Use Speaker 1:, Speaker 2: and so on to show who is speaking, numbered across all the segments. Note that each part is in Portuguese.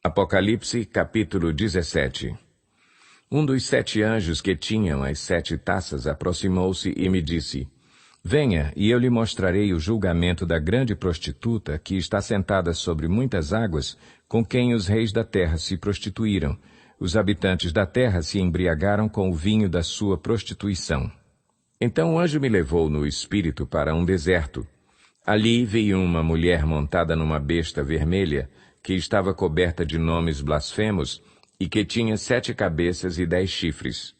Speaker 1: Apocalipse, capítulo 17. Um dos 7 anjos que tinham as 7 taças aproximou-se e me disse: Venha, e eu lhe mostrarei o julgamento da grande prostituta que está sentada sobre muitas águas, com quem os reis da terra se prostituíram. Os habitantes da terra se embriagaram com o vinho da sua prostituição. Então o anjo me levou no espírito para um deserto. Ali vi uma mulher montada numa besta vermelha, que estava coberta de nomes blasfemos e que tinha 7 cabeças e 10 chifres.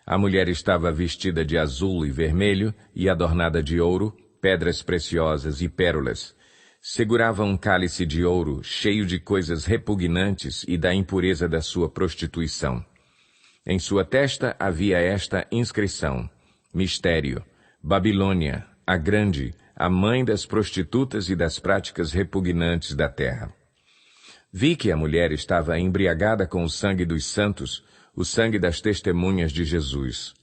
Speaker 1: A mulher estava vestida de azul e vermelho e adornada de ouro, pedras preciosas e pérolas. Segurava um cálice de ouro cheio de coisas repugnantes e da impureza da sua prostituição. Em sua testa havia esta inscrição: Mistério, Babilônia, a Grande, a mãe das prostitutas e das práticas repugnantes da terra. Vi que a mulher estava embriagada com o sangue dos santos, o sangue das testemunhas de Jesus.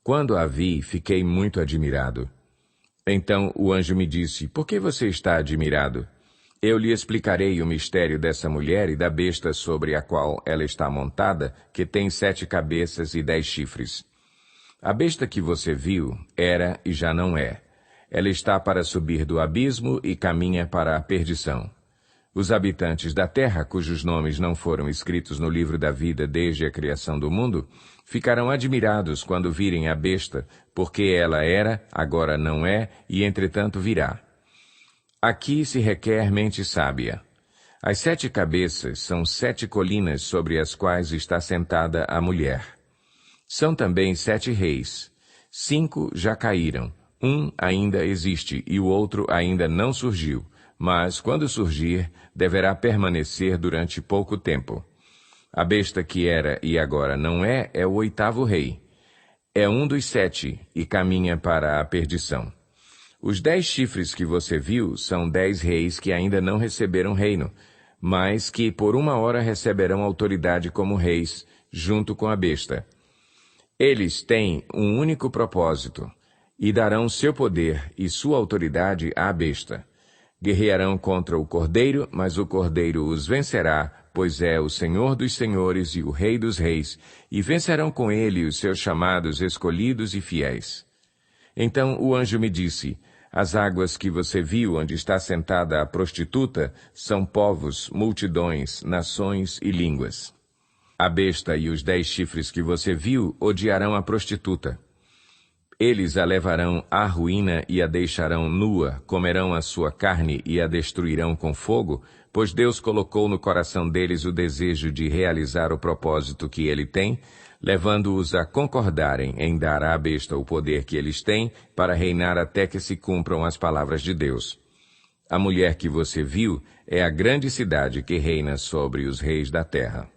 Speaker 1: Quando a vi, fiquei muito admirado. Então o anjo me disse: Por que você está admirado? Eu lhe explicarei o mistério dessa mulher e da besta sobre a qual ela está montada, que tem 7 cabeças e 10 chifres. A besta que você viu era e já não é. Ela está para subir do abismo e caminha para a perdição. Os habitantes da terra, cujos nomes não foram escritos no livro da vida desde a criação do mundo, ficarão admirados quando virem a besta, porque ela era, agora não é, e entretanto virá. Aqui se requer mente sábia. As 7 cabeças são 7 colinas sobre as quais está sentada a mulher. São também 7 reis. 5 já caíram, um ainda existe e o outro ainda não surgiu. Mas, quando surgir, deverá permanecer durante pouco tempo. A besta que era e agora não é o 8º rei. É um dos 7 e caminha para a perdição. Os 10 chifres que você viu são 10 reis que ainda não receberam reino, mas que por 1 hora receberão autoridade como reis, junto com a besta. Eles têm um único propósito, e darão seu poder e sua autoridade à besta. Guerrearão contra o Cordeiro, mas o Cordeiro os vencerá, pois é o Senhor dos senhores e o Rei dos reis, e vencerão com ele os seus chamados, escolhidos e fiéis. Então o anjo me disse: As águas que você viu onde está sentada a prostituta são povos, multidões, nações e línguas. A besta e os 10 chifres que você viu odiarão a prostituta. Eles a levarão à ruína e a deixarão nua, comerão a sua carne e a destruirão com fogo, pois Deus colocou no coração deles o desejo de realizar o propósito que ele tem, levando-os a concordarem em dar à besta o poder que eles têm para reinar até que se cumpram as palavras de Deus. A mulher que você viu é a grande cidade que reina sobre os reis da terra.